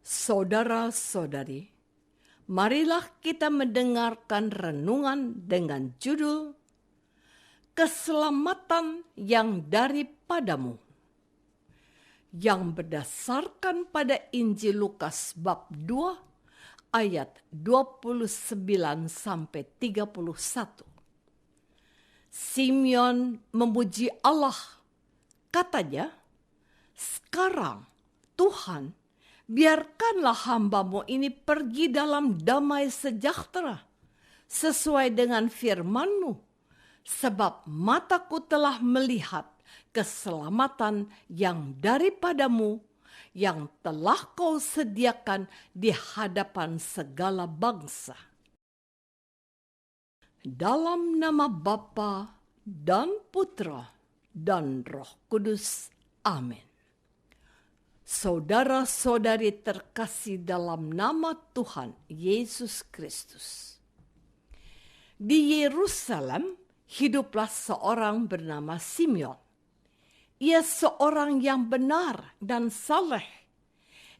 Saudara-saudari, marilah kita mendengarkan renungan dengan judul Keselamatan yang daripadamu, yang berdasarkan pada Injil Lukas bab 2 ayat 29-31. Simeon memuji Allah. Katanya, "Sekarang Tuhan, biarkanlah hambamu ini pergi dalam damai sejahtera, sesuai dengan firman-Mu, sebab mataku telah melihat keselamatan yang daripadamu, yang telah kau sediakan di hadapan segala bangsa." Dalam nama Bapa dan Putra dan Roh Kudus. Amin. Saudara-saudari terkasih dalam nama Tuhan Yesus Kristus. Di Yerusalem hiduplah seorang bernama Simeon. Ia seorang yang benar dan saleh.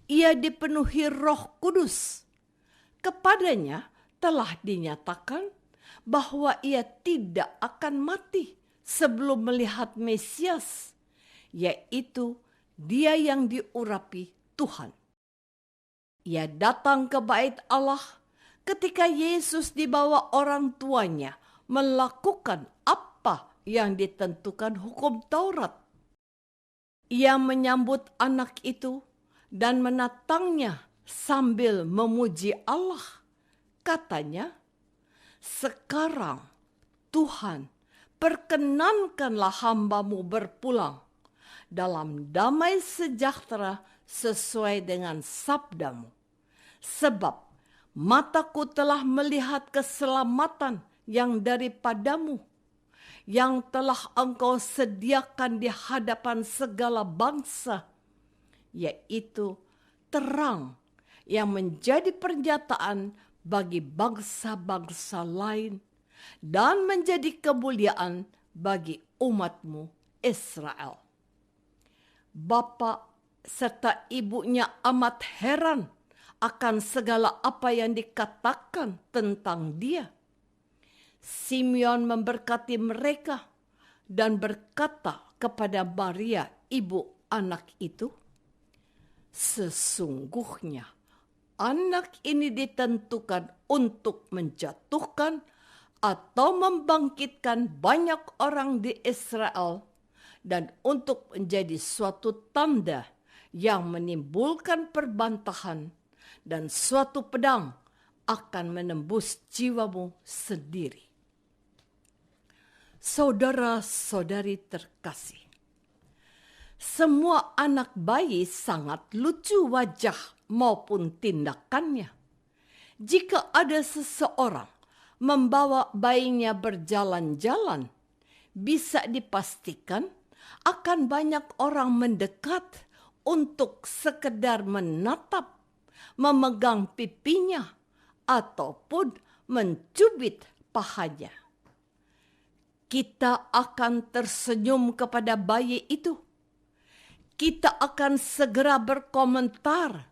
Ia dipenuhi Roh Kudus. Kepadanya telah dinyatakan bahwa ia tidak akan mati sebelum melihat Mesias, yaitu Dia yang diurapi Tuhan. Ia datang ke bait Allah ketika Yesus dibawa orang tuanya melakukan apa yang ditentukan hukum Taurat. Ia menyambut anak itu dan menatangnya sambil memuji Allah. Katanya, "Sekarang Tuhan, perkenankanlah hambamu berpulang dalam damai sejahtera sesuai dengan sabdamu. Sebab mataku telah melihat keselamatan yang daripadamu, yang telah engkau sediakan di hadapan segala bangsa, yaitu terang yang menjadi pernyataan bagi bangsa-bangsa lain dan menjadi kemuliaan bagi umatmu Israel." Bapak serta ibunya amat heran akan segala apa yang dikatakan tentang dia. Simeon memberkati mereka dan berkata kepada Maria, ibu anak itu, "Sesungguhnya anak ini ditentukan untuk menjatuhkan atau membangkitkan banyak orang di Israel, dan untuk menjadi suatu tanda yang menimbulkan perbantahan, dan suatu pedang akan menembus jiwamu sendiri." Saudara-saudari terkasih, semua anak bayi sangat lucu wajah maupun tindakannya. Jika ada seseorang membawa bayinya berjalan-jalan, bisa dipastikan akan banyak orang mendekat untuk sekedar menatap, memegang pipinya, ataupun mencubit pahanya. Kita akan tersenyum kepada bayi itu. Kita akan segera berkomentar,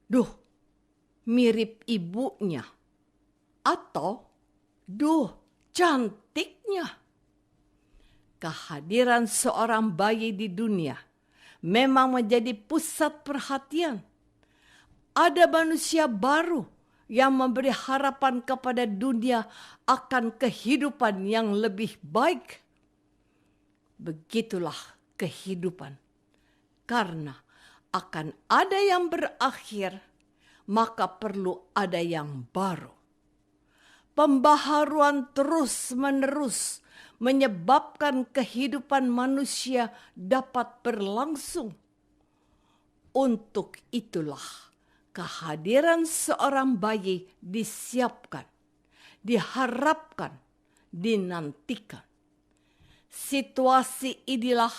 "Duh, mirip ibunya," atau "Duh, cantiknya." Kehadiran seorang bayi di dunia memang menjadi pusat perhatian. Ada manusia baru yang memberi harapan kepada dunia akan kehidupan yang lebih baik. Begitulah kehidupan. Karena akan ada yang berakhir, maka perlu ada yang baru. Pembaharuan terus-menerus menyebabkan kehidupan manusia dapat berlangsung. Untuk itulah kehadiran seorang bayi disiapkan, diharapkan, dinantikan. Situasi inilah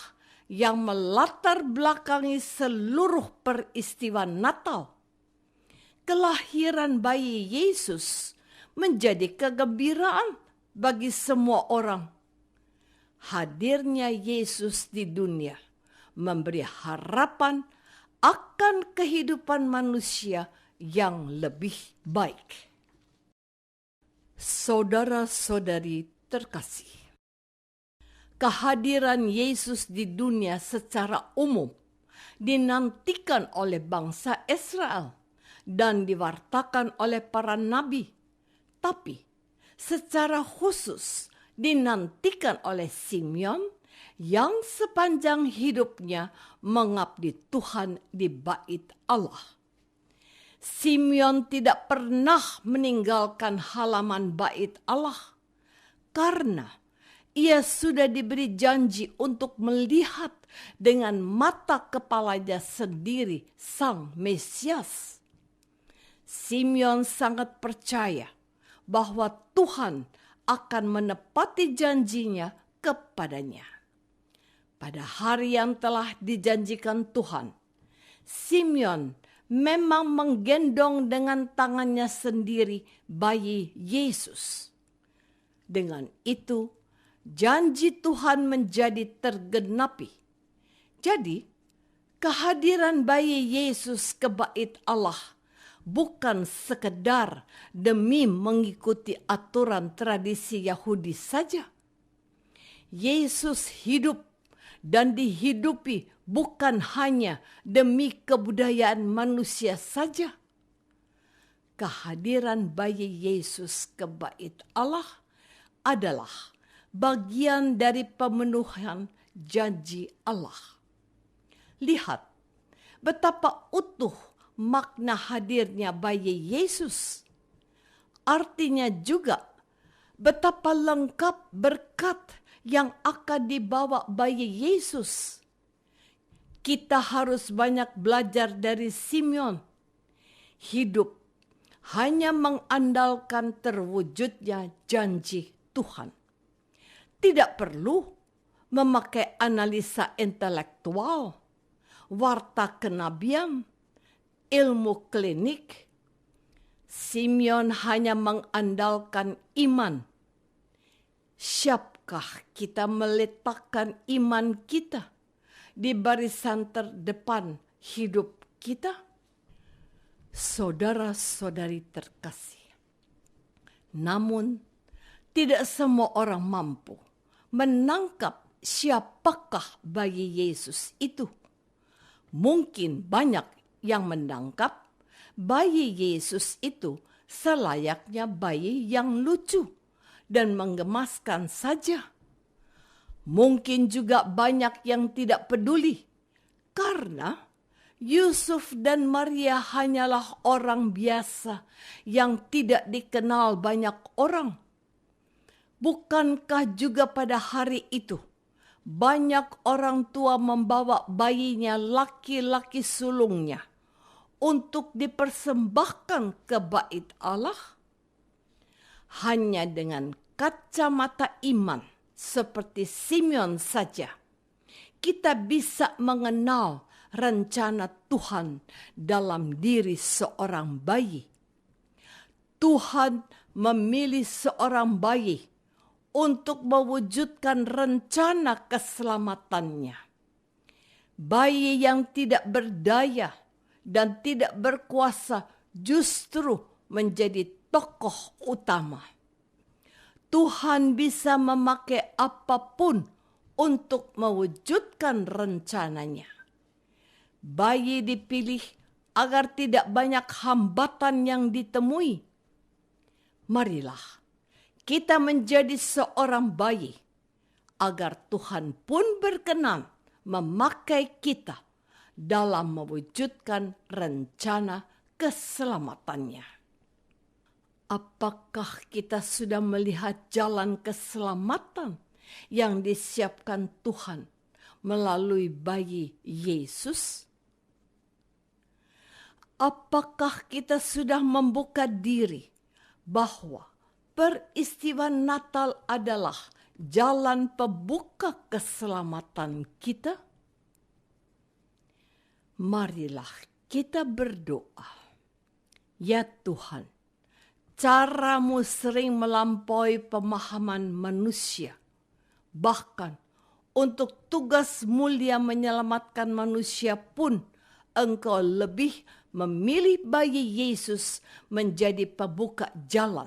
yang melatar belakangi seluruh peristiwa Natal. Kelahiran bayi Yesus menjadi kegembiraan bagi semua orang. Hadirnya Yesus di dunia memberi harapan akan kehidupan manusia yang lebih baik. Saudara-saudari terkasih, kehadiran Yesus di dunia secara umum dinantikan oleh bangsa Israel dan diwartakan oleh para nabi, tapi secara khusus dinantikan oleh Simeon yang sepanjang hidupnya mengabdi Tuhan di bait Allah. Simeon tidak pernah meninggalkan halaman bait Allah karena ia sudah diberi janji untuk melihat dengan mata kepalanya sendiri Sang Mesias. Simeon sangat percaya bahwa Tuhan akan menepati janjinya kepadanya. Pada hari yang telah dijanjikan Tuhan, Simeon memang menggendong dengan tangannya sendiri bayi Yesus. Dengan itu, janji Tuhan menjadi tergenapi. Jadi, kehadiran bayi Yesus ke bait Allah bukan sekedar demi mengikuti aturan tradisi Yahudi saja. Yesus hidup dan dihidupi bukan hanya demi kebudayaan manusia saja. Kehadiran bayi Yesus ke bait Allah adalah bagian dari pemenuhan janji Allah. Lihat betapa utuh makna hadirnya bayi Yesus. Artinya juga betapa lengkap berkat yang akan dibawa bayi Yesus. Kita harus banyak belajar dari Simeon. Hidup hanya mengandalkan terwujudnya janji Tuhan. Tidak perlu memakai analisa intelektual, warta kenabian, ilmu klinik. Simeon hanya mengandalkan iman. Siapkah kita meletakkan iman kita di barisan terdepan hidup kita? Saudara-saudari terkasih, namun tidak semua orang mampu menangkap siapakah bayi Yesus itu. Mungkin banyak yang menangkap bayi Yesus itu selayaknya bayi yang lucu dan menggemaskan saja. Mungkin juga banyak yang tidak peduli karena Yusuf dan Maria hanyalah orang biasa yang tidak dikenal banyak orang. Bukankah juga pada hari itu banyak orang tua membawa bayinya laki-laki sulungnya untuk dipersembahkan ke bait Allah? Hanya dengan kacamata iman seperti Simeon saja kita bisa mengenal rencana Tuhan dalam diri seorang bayi. Tuhan memilih seorang bayi untuk mewujudkan rencana keselamatannya. Bayi yang tidak berdaya dan tidak berkuasa justru menjadi tokoh utama. Tuhan bisa memakai apapun untuk mewujudkan rencananya. Bayi dipilih agar tidak banyak hambatan yang ditemui. Marilah kita menjadi seorang bayi agar Tuhan pun berkenan memakai kita dalam mewujudkan rencana keselamatannya. Apakah kita sudah melihat jalan keselamatan yang disiapkan Tuhan melalui bayi Yesus? Apakah kita sudah membuka diri bahwa peristiwa Natal adalah jalan pembuka keselamatan kita? Marilah kita berdoa. Ya Tuhan, cara-Mu sering melampaui pemahaman manusia. Bahkan untuk tugas mulia menyelamatkan manusia pun engkau lebih memilih bayi Yesus menjadi pembuka jalan.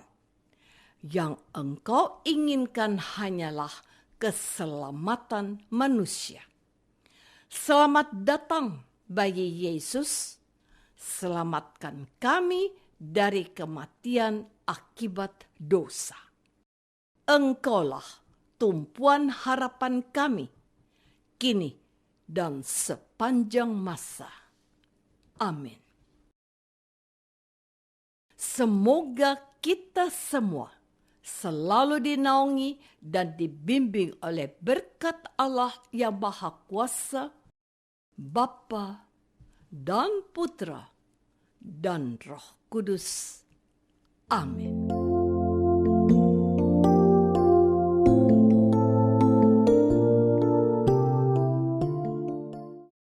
Yang engkau inginkan hanyalah keselamatan manusia. Selamat datang, bayi Yesus. Selamatkan kami dari kematian akibat dosa. Engkaulah tumpuan harapan kami, kini dan sepanjang masa. Amin. Semoga kita semua selalu dinaungi dan dibimbing oleh berkat Allah yang Maha Kuasa, Bapa dan Putra dan Roh Kudus. Amin.